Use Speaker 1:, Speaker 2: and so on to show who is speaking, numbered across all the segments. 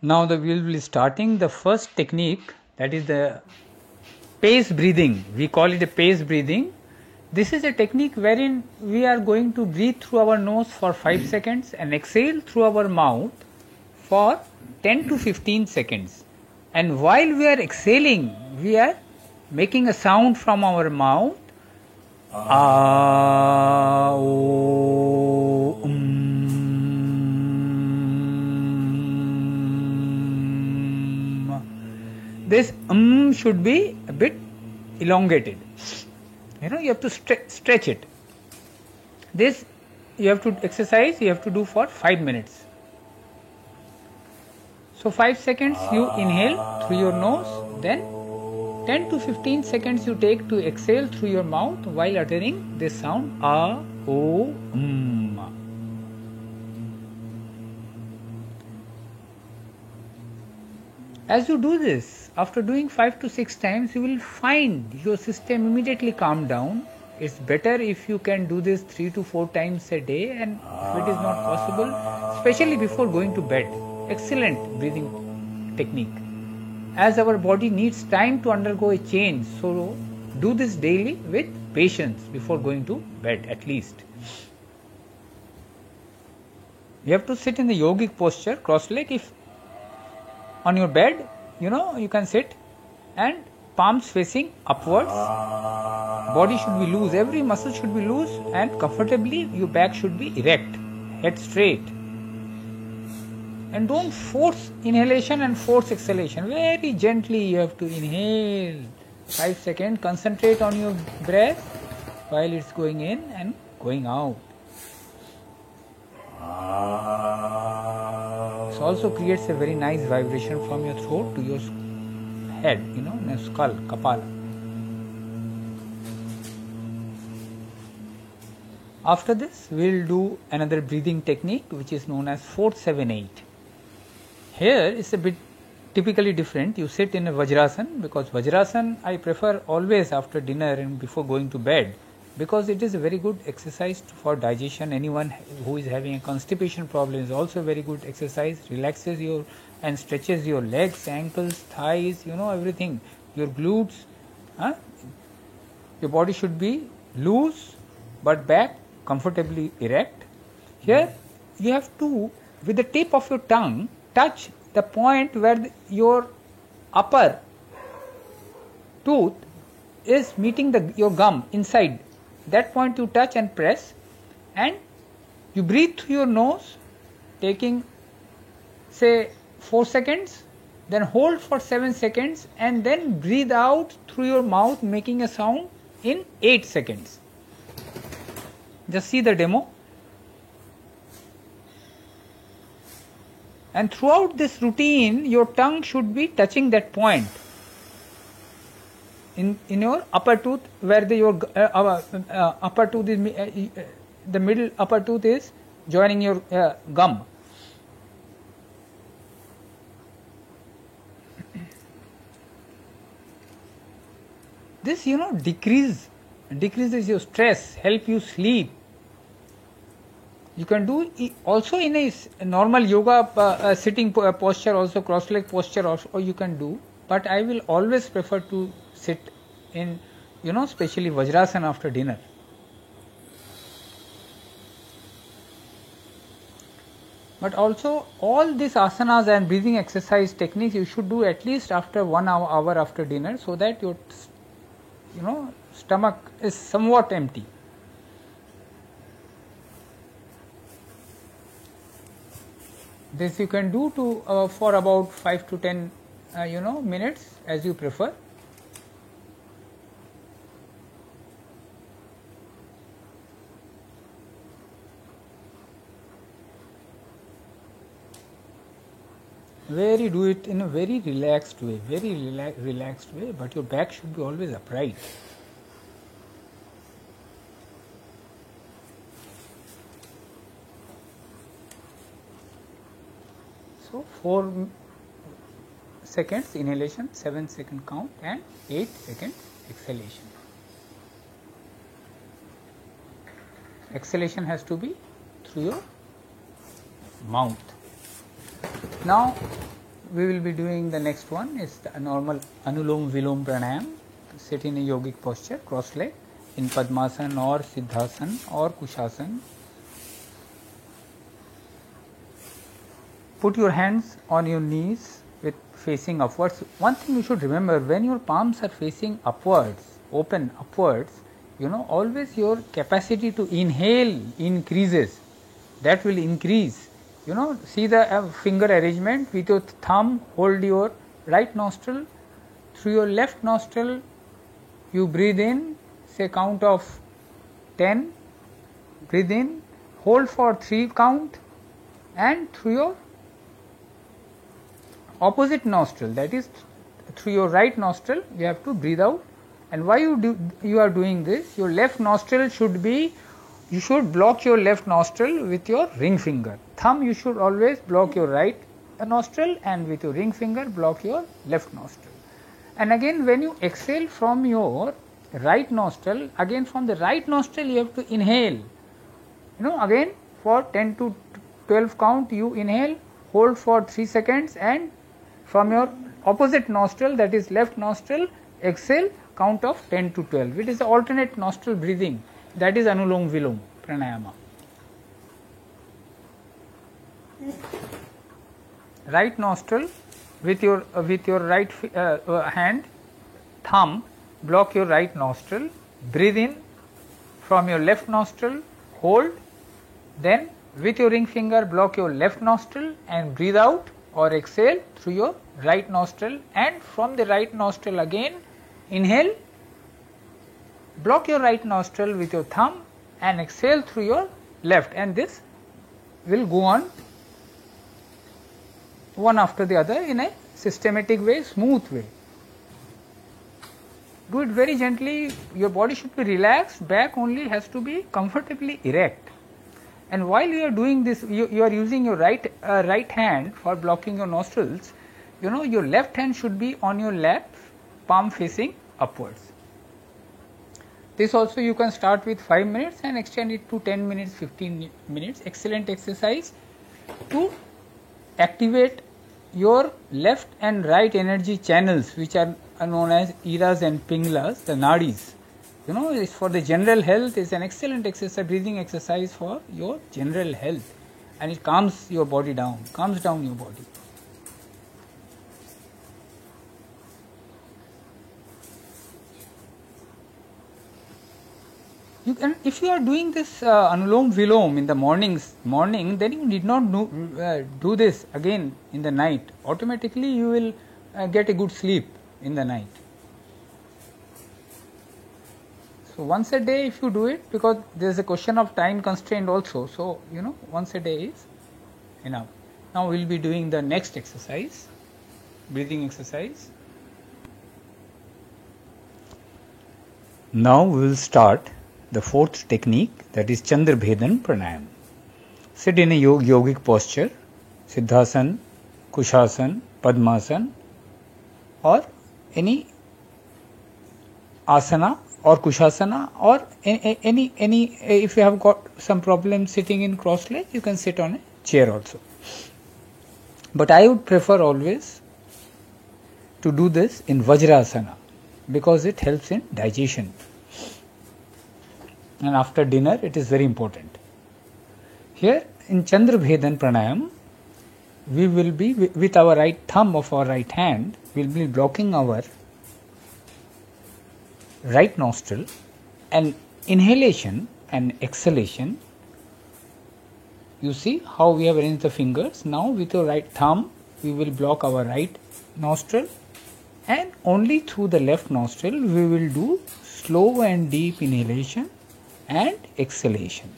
Speaker 1: Now we will be starting the first technique, that is the pace breathing. We call it a pace breathing. This is a technique wherein we are going to breathe through our nose for 5 seconds and exhale through our mouth for 10 to 15 seconds. And while we are exhaling, we are making a sound from our mouth. This should be a bit elongated. You have to stretch it. This you have to exercise, you have to do for 5 minutes. So 5 seconds you inhale through your nose, then 10 to 15 seconds you take to exhale through your mouth while uttering this sound As you do this, after doing 5 to 6 times, you will find your system immediately calm down. It's better if you can do this 3 to 4 times a day, and if it is not possible, especially before going to bed. Excellent breathing technique. As our body needs time to undergo a change, so do this daily with patience before going to bed at least. You have to sit in the yogic posture, cross-legged. If on your bed, you can sit and palms facing upwards. Body should be loose, every muscle should be loose, and comfortably your back should be erect, head straight. And don't force inhalation and force exhalation. Very gently you have to inhale 5 seconds, concentrate on your breath while it's going in and going out. This also creates a very nice vibration from your throat to your head, skull, kapala. After this, we will do another breathing technique which is known as 4-7-8. Here is a bit typically different. You sit in a Vajrasan, because Vajrasan I prefer always after dinner and before going to bed, because it is a very good exercise for digestion. Anyone who is having a constipation problem is also a very good exercise. Relaxes your and stretches your legs, ankles, thighs, everything, your glutes. Your body should be loose but back comfortably erect. Here you have to, with the tip of your tongue, touch the point where your upper tooth is meeting your gum inside. That point you touch and press, and you breathe through your nose, taking say 4 seconds, then hold for 7 seconds, and then breathe out through your mouth, making a sound in 8 seconds. Just see the demo. And throughout this routine, your tongue should be touching that point in your upper tooth, where your upper tooth is the middle upper tooth is joining your gum. This decreases your stress, help you sleep. You can do also in a normal yoga sitting posture, also cross-leg posture also you can do, but I will always prefer to sit in, especially Vajrasan after dinner. But also all these asanas and breathing exercise techniques you should do at least after 1 hour after dinner, so that your stomach is somewhat empty. This you can do for about 5 to 10 minutes as you prefer. Do it in a very relaxed way, but your back should be always upright. So 4 seconds inhalation, 7 second count, and 8 seconds exhalation. Exhalation has to be through your mouth. Now we will be doing the next one is the normal Anulom Vilom Pranayam. Sit in a yogic posture, cross leg in Padmasana or Siddhasana or Kushasana. Put your hands on your knees with facing upwards. One thing you should remember, when your palms are facing upwards, open upwards, always your capacity to inhale increases. That will increase. See the finger arrangement. With your thumb, hold your right nostril. Through your left nostril, you breathe in, say count of 10, breathe in, hold for 3 count, and through your opposite nostril, that is through your right nostril, you have to breathe out. And why you are doing this? Your left nostril you should block your left nostril with your ring finger. Thumb, you should always block your right nostril, and with your ring finger block your left nostril. And again, when you exhale from your right nostril, again from the right nostril you have to inhale. Again for 10 to 12 count you inhale, hold for 3 seconds, and from your opposite nostril, that is left nostril, exhale, count of 10 to 12. It is the alternate nostril breathing. That is Anulom Vilom Pranayama. Right nostril with your right hand, thumb, block your right nostril, breathe in from your left nostril, hold, then with your ring finger block your left nostril and breathe out or exhale through your right nostril, and from the right nostril again inhale, block your right nostril with your thumb and exhale through your left, and this will go on one after the other in a systematic way, smooth way. Do it very gently. Your body should be relaxed, back only has to be comfortably erect. And while you are doing this, you are using your right hand for blocking your nostrils. Your left hand should be on your lap, palm facing upwards. This also you can start with 5 minutes and extend it to 10 minutes, 15 minutes. Excellent exercise to activate your left and right energy channels, which are known as Eras and Pinglas, the nadis. It's for the general health. It's an excellent exercise, breathing exercise for your general health, and it calms your body down, calms down your body. If you are doing this Anulom Vilom in the morning, then you need not do this again in the night. Automatically you will get a good sleep in the night. So once a day if you do it, because there is a question of time constraint also, so once a day is enough. Now we will be doing the next exercise, breathing exercise. Now we will start the fourth technique, that is Chandra Bhedan Pranayam. Sit in a yogic posture, Siddhasana, Kushasana, Padmasana, or any asana or Kushasana, or any if you have got some problem sitting in cross leg, you can sit on a chair also. But I would prefer always to do this in Vajrasana, because it helps in digestion. And after dinner it is very important. Here in Chandra Bhedan Pranayam, we will be with our right thumb of our right hand, we will be blocking our right nostril, and inhalation and exhalation. You see how we have arranged the fingers. Now with your right thumb we will block our right nostril, and only through the left nostril we will do slow and deep inhalation and exhalation.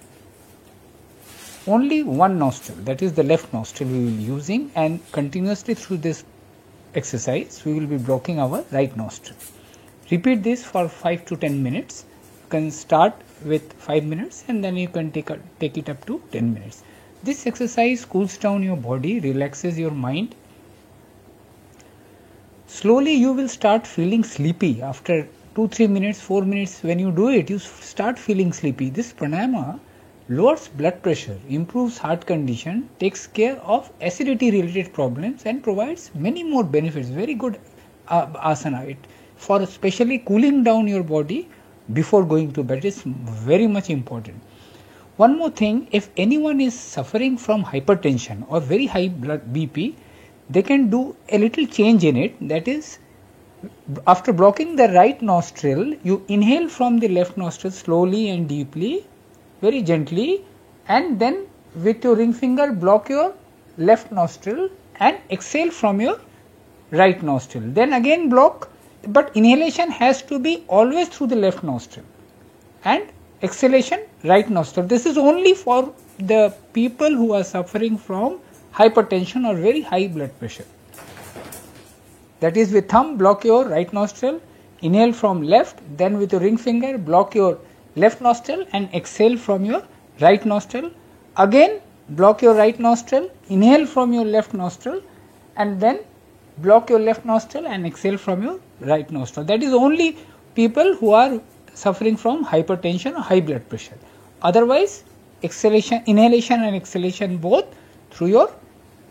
Speaker 1: Only one nostril, that is the left nostril, we will be using, and continuously through this exercise we will be blocking our right nostril. Repeat this for 5 to 10 minutes. You can start with 5 minutes and then you can take it up to 10 minutes. This exercise cools down your body, relaxes your mind. Slowly you will start feeling sleepy after 2-3 minutes, 4 minutes. When you do it, you start feeling sleepy. This pranayama lowers blood pressure, improves heart condition, takes care of acidity related problems and provides many more benefits. Very good asana. It for especially cooling down your body before going to bed is very much important. One more thing, if anyone is suffering from hypertension or very high blood BP, they can do a little change in it. That is, after blocking the right nostril, you inhale from the left nostril slowly and deeply, very gently, and then with your ring finger block your left nostril and exhale from your right nostril. Then again block, but inhalation has to be always through the left nostril and exhalation right nostril. This is only for the people who are suffering from hypertension or very high blood pressure. That is, with thumb block your right nostril, inhale from left, then with your ring finger block your left nostril and exhale from your right nostril. Again block your right nostril, inhale from your left nostril and then block your left nostril and exhale from your right nostril. That is only people who are suffering from hypertension or high blood pressure. Otherwise, exhalation, inhalation and exhalation both through your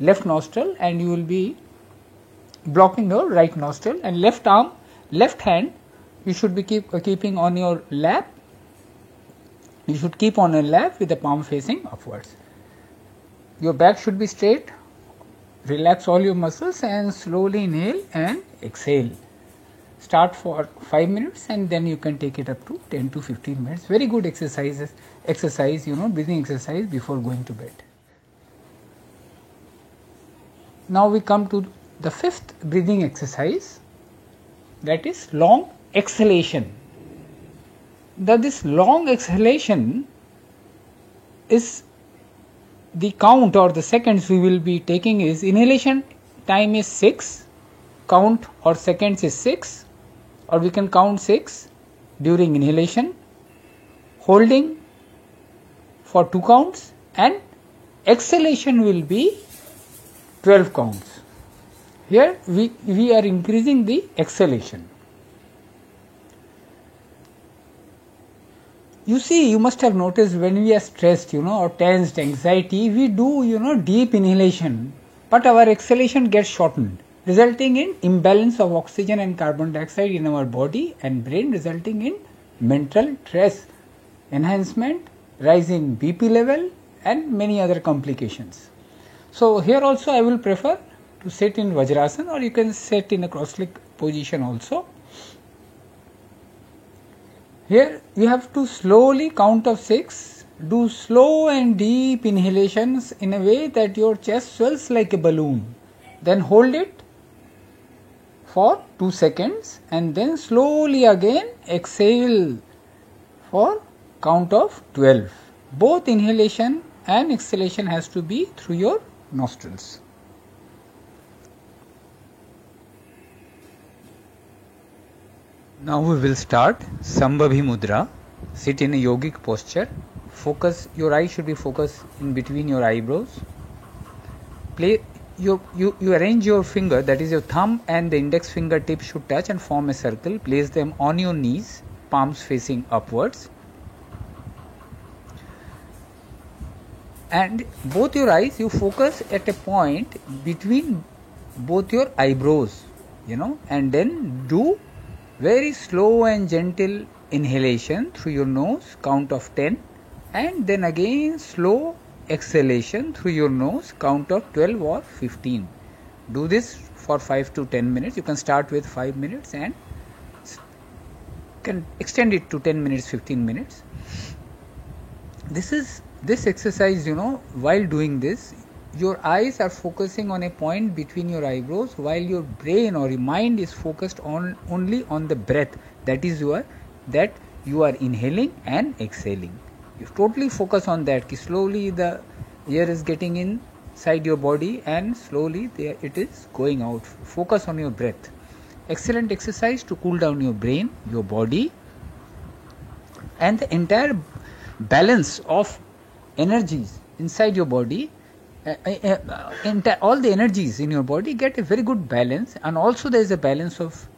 Speaker 1: left nostril, and you will be blocking your right nostril. And left arm, left hand, you should be keeping on your lap. You should keep on your lap with the palm facing upwards. Your back should be straight. Relax all your muscles and slowly inhale and exhale. Start for 5 minutes and then you can take it up to 10 to 15 minutes. Very good exercise, breathing exercise before going to bed. Now we come to the fifth breathing exercise, that is long exhalation. This long exhalation is the count or the seconds we will be taking is inhalation time is 6, count or seconds is 6, or we can count 6 during inhalation, holding for 2 counts, and exhalation will be 12 counts. Here we are increasing the exhalation. You see, you must have noticed when we are stressed, or tensed, anxiety, we do, deep inhalation, but our exhalation gets shortened, resulting in imbalance of oxygen and carbon dioxide in our body and brain, resulting in mental stress, enhancement, rising BP level and many other complications. So here also I will prefer to sit in Vajrasana, or you can sit in a cross-leg position also. Here you have to slowly count of 6, do slow and deep inhalations in a way that your chest swells like a balloon. Then hold it for 2 seconds and then slowly again exhale for count of 12. Both inhalation and exhalation has to be through your nostrils. Now we will start Sambhavi Mudra. Sit in a yogic posture. Focus, your eyes should be focused in between your eyebrows. You arrange your finger, that is your thumb and the index finger tip should touch and form a circle. Place them on your knees, palms facing upwards. And both your eyes, you focus at a point between both your eyebrows, and then do very slow and gentle inhalation through your nose, count of 10, and then again slow exhalation through your nose, count of 12 or 15. Do this for 5 to 10 minutes. You can start with 5 minutes and can extend it to 10 minutes, 15 minutes. This exercise, while doing this, your eyes are focusing on a point between your eyebrows, while your brain or your mind is focused only on the breath, that you are inhaling and exhaling. You totally focus on that. Slowly the air is getting inside your body and slowly it is going out. Focus on your breath. Excellent exercise to cool down your brain, your body, and the entire balance of energies inside your body. All the energies in your body get a very good balance, and also there is a balance of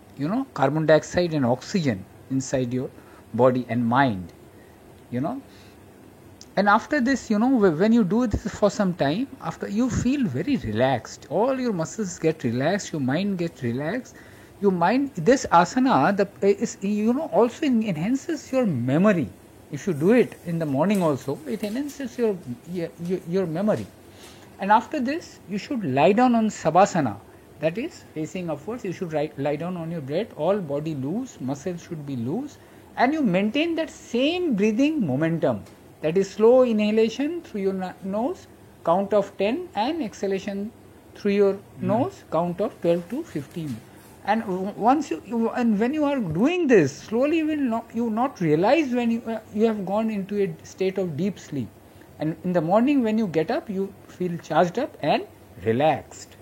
Speaker 1: carbon dioxide and oxygen inside your body and mind. And after this, you know, when you do this for some time, after you feel very relaxed, all your muscles get relaxed, your mind gets relaxed. Your mind, this asana, is, you know, also enhances your memory. If you do it in the morning also, it enhances your memory. And after this, you should lie down on savasana, that is facing upwards. You should lie down on your bed, all body loose, muscles should be loose, and you maintain that same breathing momentum. That is slow inhalation through your nose, count of 10, and exhalation through your nose, count of 12 to 15. And once and when you are doing this, slowly you will not realize when you have gone into a state of deep sleep. And in the morning when you get up, you feel charged up and relaxed.